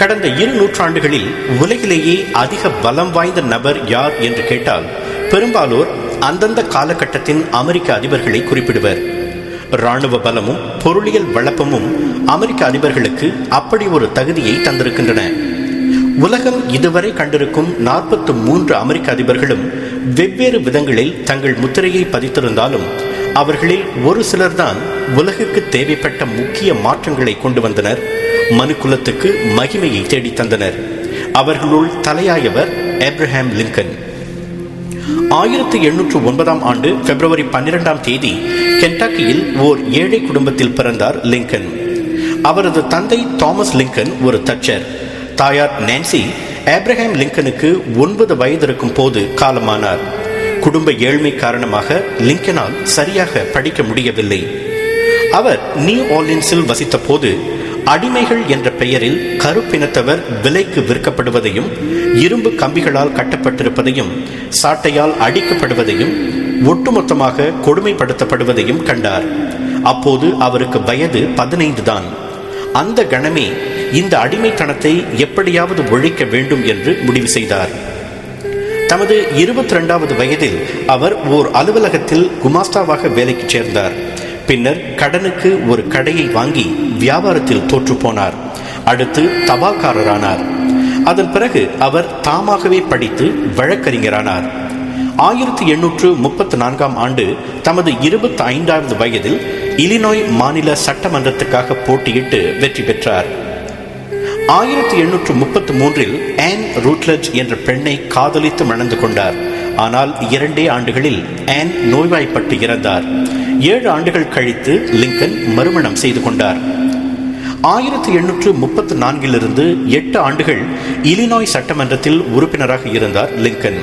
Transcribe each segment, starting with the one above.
கடந்த 2 நூற்றாண்டுகளில் உலகிலேயே அதிக பலம் வாய்ந்த நபர் யார் என்று கேட்டால் பெரும்பாலோர் அந்தந்த காலகட்டத்தின் அமெரிக்க அதிபர்களை குறிப்பிடுவர். இராணுவ பலமும் பொருளியல் வளப்பமும் அமெரிக்க அதிபர்களுக்கு அப்படி ஒரு தகுதியை தந்திருக்கின்றன. உலகம் இதுவரை கண்டிருக்கும் 43 அமெரிக்க அதிபர்களும் வெவ்வேறு விதங்களில் தங்கள் முத்திரையை பதித்திருந்தாலும் அவர்களில் ஒரு சிலர்தான் உலகுக்கு தேவைப்பட்ட முக்கிய மாற்றங்களை கொண்டு வந்தனர், மனுக்குலத்துக்கு மகிமையை தேடி தந்தனர். அவர்களுள் தலையாயவர் ஆப்ரஹாம் லிங்கன். 1809 ஆண்டு பிப்ரவரி 12ஆம் தேதி கென்டாக்கியில் ஓர் ஏழை குடும்பத்தில் பிறந்தார் லிங்கன். அவரது தந்தை தாமஸ் லிங்கன் ஒரு தச்சர். தாயார் நான்சி ஆப்ரஹாம் லிங்கனுக்கு 9 வயது இருக்கும் போது காலமானார். குடும்ப ஏழ்மை காரணமாக லிங்கனால் சரியாக படிக்க முடியவில்லை. அவர் நியூ ஆர்லின்ஸில் வசித்த போது அடிமைகள் என்ற பெயரில் கருப்பினத்தவர் விலைக்கு விற்கப்படுவதையும், இரும்பு கம்பிகளால் கட்டப்பட்டிருப்பதையும், சாட்டையால் அடிக்கப்படுவதையும், ஒட்டுமொத்தமாக கொடுமைப்படுத்தப்படுவதையும் கண்டார். அப்போது அவருக்கு வயது 15 தான். அந்த கணமே இந்த அடிமைத்தனத்தை எப்படியாவது ஒழிக்க வேண்டும் என்று முடிவு செய்தார். தமது 22வது வயதில் அவர் ஓர் அலுவலகத்தில் குமாஸ்தாவாக வேலைக்கு சேர்ந்தார். பின்னர் கடனுக்கு ஒரு கடையை வாங்கி வியாபாரத்தில் தோற்று போனார். அடுத்து தபால்காரரானார். அதன் பிறகு அவர் தாமாகவே படித்து வழக்கறிஞரானார். 1834ஆம் ஆண்டு தமது 25வது வயதில் இலினாய் மாநில சட்டமன்றத்துக்காக போட்டியிட்டு வெற்றி பெற்றார். 1833இல் ஆன் ரூட்லெட்ஜ் என்ற பெண்ணை காதலித்து மணந்து கொண்டார். ஆனால் 2 ஆண்டுகளில் ஆன் நோய்வாய்ப்பட்டு இறந்தார். 7 ஆண்டுகள் கழித்து லிங்கன் மறுமணம் செய்து கொண்டார். 1834 8 ஆண்டுகள் இலினாய் சட்டமன்றத்தில் உறுப்பினராக இருந்தார் லிங்கன்.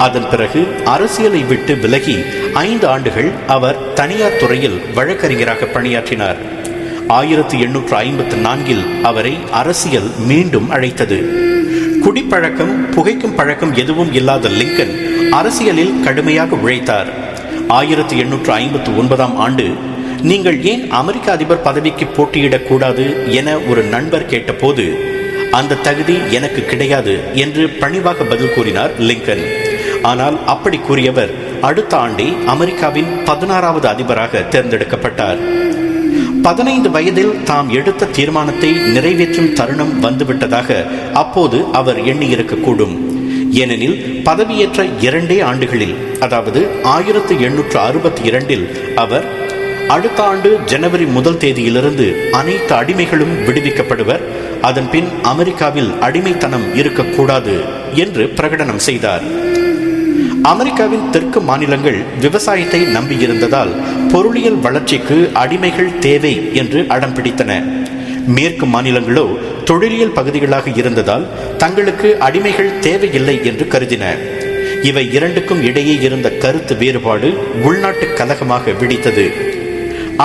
அதன் பிறகு அரசியலை விட்டு விலகி 5 ஆண்டுகள் அவர் தனியார் துறையில் வழக்கறிஞராக பணியாற்றினார். 1854 அவரை அரசியல் மீண்டும் அழைத்தது. குடிப்பழக்கம், புகைக்கும் பழக்கம் எதுவும் இல்லாத லிங்கன் அரசியலில் கடுமையாக உழைத்தார். 1859ஆம் ஆண்டு நீங்கள் ஏன் அமெரிக்க அதிபர் பதவிக்கு போட்டியிடக்கூடாது என ஒரு நண்பர் கேட்டபோது அந்த தகுதி எனக்கு கிடையாது என்று பணிவாக பதில் கூறினார் லிங்கன். ஆனால் அப்படி கூறியவர் அடுத்த ஆண்டே அமெரிக்காவின் 16வது அதிபராக தேர்ந்தெடுக்கப்பட்டார். 15 வயதில் தாம் எடுத்த தீர்மானத்தை நிறைவேற்றும் தருணம் வந்துவிட்டதாக அப்போது அவர் எண்ணியிருக்கக்கூடும். ஏனெனில் பதவியேற்ற 2 ஆண்டுகளில், அதாவது 1862இல் அவர் அடுத்த ஆண்டு ஜனவரி 1 தேதியிலிருந்து அனைத்து அடிமைகளும் விடுவிக்கப்படுவர், அதன் பின் அமெரிக்காவில் அடிமைத்தனம் இருக்கக்கூடாது என்று பிரகடனம் செய்தார். அமெரிக்காவின் தெற்கு மாநிலங்கள் விவசாயத்தை நம்பியிருந்ததால் பொருளியல் வளர்ச்சிக்கு அடிமைகள் தேவை என்று அடம் பிடித்தன. மேற்கு மாநிலங்களோ தொழிலியல் பகுதிகளாக இருந்ததால் தங்களுக்கு அடிமைகள் தேவையில்லை என்று கருதின. இவை இரண்டுக்கும் இடையே இருந்த கருத்து வேறுபாடு உள்நாட்டு கலகமாக வெடித்தது.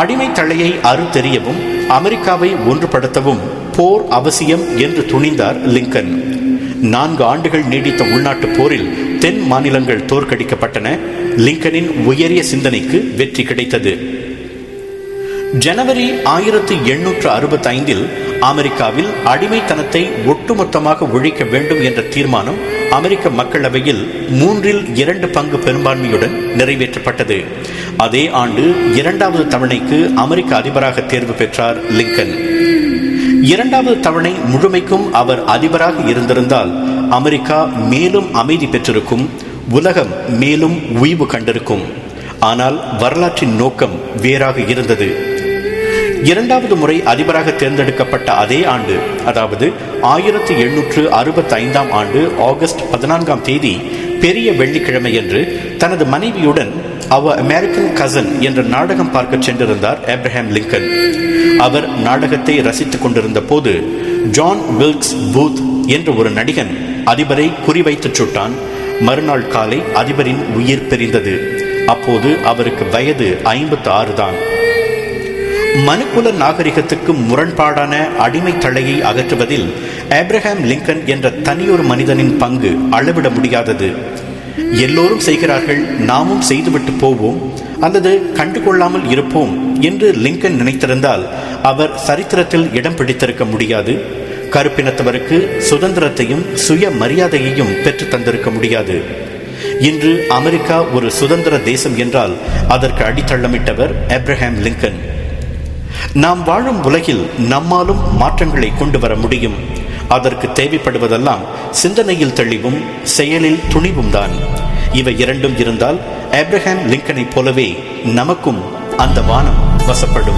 அடிமை தலையை அறுத்தெறியவும் அமெரிக்காவை ஒன்றுபடுத்தவும் போர் அவசியம் என்று துணிந்தார் லிங்கன். 4 ஆண்டுகள் நீடித்த உள்நாட்டு போரில் தென் மாநிலங்கள் தோற்கடிக்கப்பட்டன. லிங்கனின் உயரிய சிந்தனைக்கு வெற்றி கிடைத்தது. ஜனவரி 1865இல் அமெரிக்காவில் அடிமைத்தனத்தை ஒட்டுமொத்தமாக ஒழிக்க வேண்டும் என்ற தீர்மானம் அமெரிக்க மக்களவையில் 3/2 பங்கு பெரும்பான்மையுடன் நிறைவேற்றப்பட்டது. அதே ஆண்டு 2வது தவணைக்கு அமெரிக்க அதிபராக தேர்வு பெற்றார் லிங்கன். 2வது தவணை முழுமைக்கும் அவர் அதிபராக இருந்திருந்தால் அமெரிக்கா மேலும் அமைதி பெற்றிருக்கும், உலகம் மேலும் உய்வு கண்டிருக்கும். ஆனால் வரலாற்றின் நோக்கம் வேறாக இருந்தது. 2வது முறை அதிபராக தேர்ந்தெடுக்கப்பட்ட அதே ஆண்டு, அதாவது 1865ஆம் ஆண்டு ஆகஸ்ட் 14ஆம் தேதி பெரிய வெள்ளிக்கிழமை என்று தனது மனைவியுடன் அவர் அமெரிக்கன் கசன் என்ற நாடகம் பார்க்க சென்றிருந்தார் ஆப்ரஹாம் லிங்கன். அவர் நாடகத்தை ரசித்துக் கொண்டிருந்த போது ஜான் வில்க்ஸ் பூத் என்ற ஒரு நடிகன் அதிபரை குறிவைத்து சுட்டான். மறுநாள் காலை அதிபரின் உயிர் பிரிந்தது. அப்போது அவருக்கு வயது 56 தான். மனுக்குல நாகரிகத்துக்கு முரண்பாடான அடிமை தலையை அகற்றுவதில் ஆப்ரஹாம் லிங்கன் என்ற தனியொரு மனிதனின் பங்கு அளவிட முடியாதது. எல்லோரும் செய்கிறார்கள், நாமும் செய்துவிட்டு போவோம் அல்லது கண்டுகொள்ளாமல் இருப்போம் என்று லிங்கன் நினைத்திருந்தால் அவர் சரித்திரத்தில் இடம் பிடித்திருக்க முடியாது. கருப்பினத்தவருக்கு சுதந்திரத்தையும் சுய மரியாதையையும் பெற்று தந்திருக்க முடியாது. இன்று அமெரிக்கா ஒரு சுதந்திர தேசம் என்றால் அதற்கு அடித்தளமிட்டவர் ஆப்ரஹாம் லிங்கன். நாம் வாழும் உலகில் நம்மாலும் மாற்றங்களை கொண்டு வர முடியும். அதற்கு தேவைப்படுவதெல்லாம் சிந்தனையில் தெளிவும் செயலில் துணிவும் தான். இவை இரண்டும் இருந்தால் ஆப்ரஹாம் லிங்கனை போலவே நமக்கும் அந்த வானம் வசப்படும்.